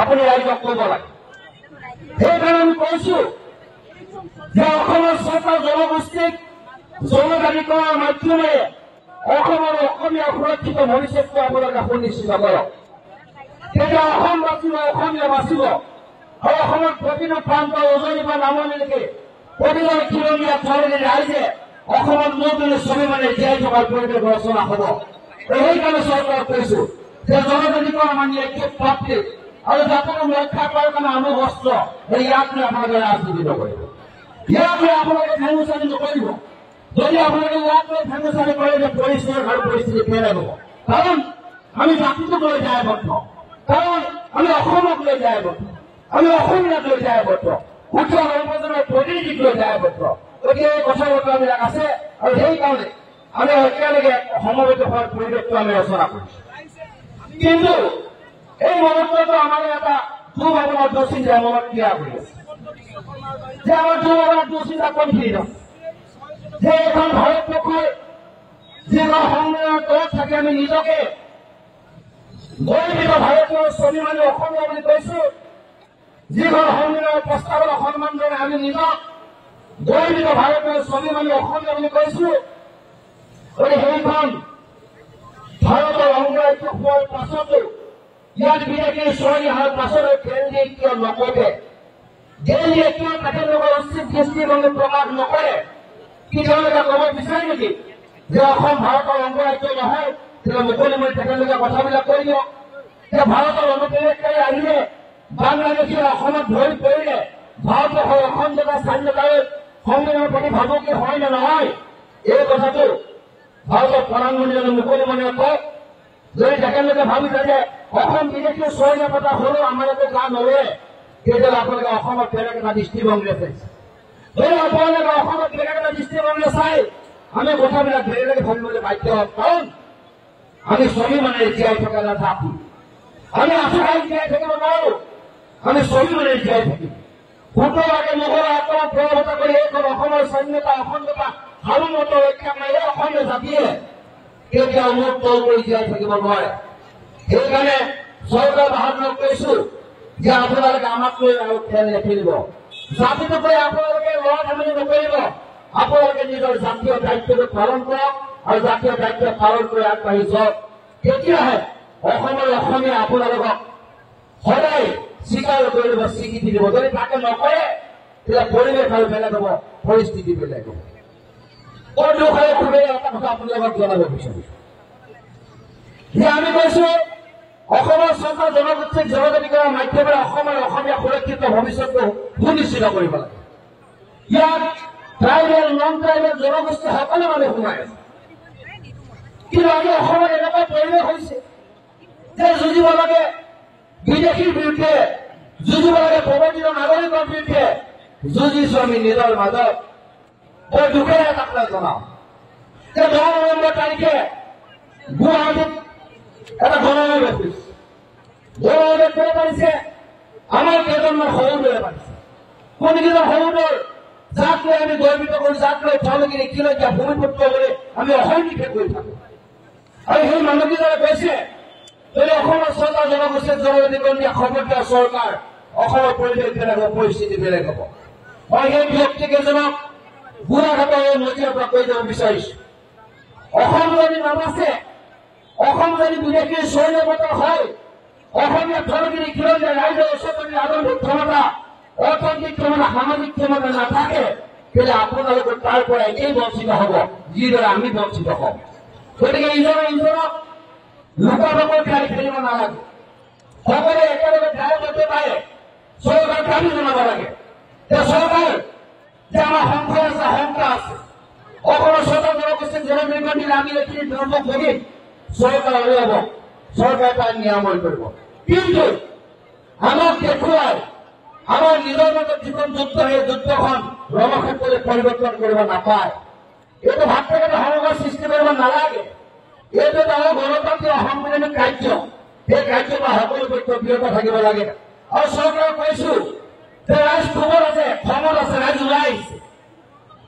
আপুনি ৰাইজক ক'ব লাগে। সেইকাৰণে আমি কৈছো যে অসমৰ চৰকাৰ জনগোষ্ঠীক জনজাতি কৰাৰ মাধ্যমেৰে অসমৰ অসমীয়া সুৰক্ষিত ভৱিষ্যতটো আপোনালোকে সুনিশ্চিত কৰক। তেতিয়া অসমবাসী বা অসমীয়া বাচিব আৰু অসমৰ প্ৰতিটো প্ৰান্ত উজনিৰ পৰা নামনিলৈকে প্ৰতিজন কিলোমিটাৰ তলেৰে ৰাইজে অসমত নতুন ছবি মানে জীয়াই থকাৰ পৰিৱেশ ৰচনা হ'ব। সেইকাৰণে চৰকাৰক কৈছো যে জনজাতিকৰণ আমাৰ ন্যায্য প্ৰাপ্তি আৰু জাতিক ৰক্ষা কৰাৰ কাৰণে আমোদ অস্ত্ৰ ইয়াক লৈ আপোনালোকে ৰাজনীতি নকৰিব, ইয়াক লৈ আপোনালোকে ভেঙুচানি নকৰিব। যদি আপোনালোকে ইয়াক লৈ ভেঙুচানি কৰে যে পৰিস্থিতি আৰু পৰিস্থিতি বেলেগ হ'ব। কাৰণ আমি জাতিটোক লৈ দায়বদ্ধ, কাৰণ আমি অসমক লৈ দায়বদ্ধ, আমি অসমীয়াক লৈ দায়বদ্ধ, উচ্চ নৱপ্ৰজন্মৰ প্ৰতিনিধিক লৈ দায়বদ্ধ। গতিকে এই কথা বতৰাবিলাক আছে আৰু সেইকাৰণে আমি একেলগে সমবেত হোৱাৰ পৰিৱেশটো আমি ৰচনা কৰিছো। কিন্তু এই মনত্বটো আমাৰ এটা দুৰ্ভাৱনাৰ দুশ্চিন্তা মনত ক্ৰিয়া কৰি আছে যে আমাৰ দুৰ্ভাৱনাৰ দুশ্চিন্তা কোনখিনিত আছে যে এখন ভাৰতবৰ্ষৰ যিখন সংবিধানৰ তলত থাকে আমি নিজকে গৌৰৱিত ভাৰতীয় ছবি মানে অসমীয়া বুলি কৈছো, যিখন সংবিধানৰ প্ৰস্তাৱত সন্মান জনাই আমি নিজক গৌৰৱিত ভাৰতীয় ছবি মানে অসমীয়া বুলি কৈছো। গতিকে সেইখন ভাৰতৰ অংগৰাজ্য হোৱাৰ পাছতো ইয়াত বিদেশী চুৰি অহাৰ পাছতো কেন্দ্ৰীয় কিয় নকৰে, কেন্দ্ৰীয় কিয় তেখেতলোকৰ উচিত দৃষ্টিভংগী প্ৰকাশ নকৰে? কি তেওঁলোকে ক'ব বিচাৰে নেকি যে অসম ভাৰতৰ অংগৰাজ্য নহয়? তেতিয়া মুকলি মুকলি তেখেতলোকে কথাবিলাক কৈ দিয়ক যে ভাৰতৰ অনুপ্ৰৱেশকাৰী আহিলে বাংলাদেশে অসমত ভৰি পৰিলে ভাৰতবৰ্ষৰ অখণ্ডতা স্বাধীনতাৰ সংবিধানৰ প্ৰতি ভাবুকি হয় নে নহয়? এই কথাটো ভাৰতৰ প্ৰধানমন্ত্ৰীজনে মুকলি মনে কয়। যদি তেখেতলোকে ভাবিছে যে অসম বিদেশী স্বাধীনতা হলেও আমাৰ একো গা নলৰে, তেতিয়াহ'লে আপোনালোকে অসমত বেলেগ এটা দৃষ্টিভংগীৰে চাইছে। যদি আপোনালোকে অসমত বেলেগ এটা দৃষ্টিভংগীৰে চাই আমি কথাবিলাক বেলেগে ভাবিবলৈ বাধ্য হম। কাৰণ আমি ছবি মানে জীয়াই থকা এটা জাতি, আমি আশু খাই জীয়াই থাকিব নোৱাৰো, আমি ছবি মানে জীয়াই থাকিম। ভোটৰকে মোহৰ আক্ৰমণ প্ৰভাৱিত কৰি এইখন অসমৰ স্বাধীনতা অখণ্ডতা সাৰ্বভৌমত্ব ৰক্ষা কৰি এই অসমীয়া জাতিয়ে কেতিয়াও মুখ তল কৰি জীয়াই থাকিব নোৱাৰে। সেইকাৰণে চৰকাৰ বাহাদুৰক কৈছো যে আপোনালোকে আমাক লৈ আৰু খেল নেখেলিব, জাতিটোক লৈ আপোনালোকে লৰা ধেমালি নকৰিব। আপোনালোকে নিজৰ জাতীয় দায়িত্বটো পালন কৰক আৰু জাতীয় দায়িত্ব পালন কৰি আগবাঢ়ি যাওক। তেতিয়াহে অসমৰ অসমীয়া আপোনালোকক সদায় স্বীকাৰ কৰি দিব, স্বীকৃতি দিব। যদি তাকে নকৰে তেতিয়া পৰিৱেশ আৰু বেলেগ হ'ব, পৰিস্থিতি বেলেগ হ'ব। বৰ দুখৰে খুবেই এটা কথা আপোনালোকক জনাব বিচাৰিছো যে আমি কৈছো অসমৰ চৰকাৰ জনগোষ্ঠীক জনজাতি কৰাৰ মাধ্যমেৰে অসমৰ অসমীয়া সুৰক্ষিত ভৱিষ্যতটো সুনিশ্চিত কৰিব লাগে। ইয়াত ট্ৰাইবেল নন ট্ৰাইবেল জনগোষ্ঠী সকলো মানুহ সোমাই আছে। কিন্তু আজি অসমত এনেকুৱা পৰিৱেশ হৈছে যে যুঁজিব লাগে বিদেশীৰ বিৰুদ্ধে, যুঁজিব লাগে প্ৰৱৰ্তিত নাগৰিকৰ বিৰুদ্ধে, যুঁজিছো আমি নিজৰ মাজত। বৰ দুখেৰে এটা কথা জনাওঁ যে 10 নৱেম্বৰ তাৰিখে গুৱাহাটীত এটা গণসভা কৰিছে। গণসভাত কৰিব পাৰিছে আমাৰ কেইজনমান সহোদৰে পাৰিছে। কোনকেইজন সহোদৰ যাক লৈ আমি গৰ্বিত কৰো, যাক লৈ তেওঁলোকে কিলঞ্জীয়া ভূমিপুত্ৰ বুলি আমি অহৰ্নিশে কৰি থাকো। আৰু সেই মানুহকেইজনে কৈছে যদি অসমৰ চৰকাৰ জনগোষ্ঠীক জনজাতিকৰণ দিয়া খবৰদাৰ চৰকাৰ, অসমৰ পৰিৱেশ বেলেগ হ'ব, পৰিস্থিতি বেলেগ হ'ব। মই সেই ব্যক্তিকেইজনক গোলাঘাটৰ এই মজিয়াৰ পৰা কৈ যাব বিচাৰিছো, অসম যদি নাবাচে, অসম যদি বিদেশী স্বৈৰবতৰ হয়, অসমীয়া ধৰ্মগিৰি খিলঞ্জীয়া ৰাইজৰ ওচৰত যদি আদৰ্শিক ক্ষমতা, অৰ্থনৈতিক ক্ষমতা, সামাজিক ক্ষমতা নাথাকে, তেতিয়াহ'লে আপোনালোকৰ তাৰ পৰা একেই বঞ্চিত হ'ব যিদৰে আমি বঞ্চিত হ'ম। গতিকে ইজনে ইজনক লুকাভাকৰ খেল খেলিব নালাগে, সকলোৱে একেলগে দায়বদ্ধ পায় চৰকাৰ কামি জনাব লাগে যে চৰকাৰ যে আমাৰ সংখ্যা আছে, সংখ্যা আছে, অসমৰ চৰকাৰ জনগোষ্ঠীক জনজাতিকৰণ দিলে আমি এইখিনি ধৰ্ম কৰি চৰকাৰ উলিয়াব, চৰকাৰে তাৰ নিৰাময় কৰিব। কিন্তু আমাক দেখুৱাই আমাৰ নিজৰ মাজত যিখন যুদ্ধ, সেই যুদ্ধখন ৰণক্ষেত্ৰলৈ পৰিৱৰ্তন কৰিব নাপায়। এইটো ভাতৃগত সমস্যাৰ সৃষ্টি কৰিব নালাগে। এইটো এটা গণতান্ত্ৰিক সাংবিধানিক কাৰ্য, সেই কাৰ্যৰ পৰা সকলো পক্ষ বিৰত থাকিব লাগে। আৰু চৰকাৰক কৈছো যে ৰাইজ খবৰ আছে, খবৰ আছে, ৰাইজ ওলাই আহিছে।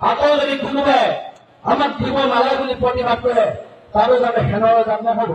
আকৌ যদি কোনোবাই আমাক দিব নালাগে বুলি প্ৰতিবাদ কৰে, তাৰো যাতে সেনৰ জাত নহ'ব।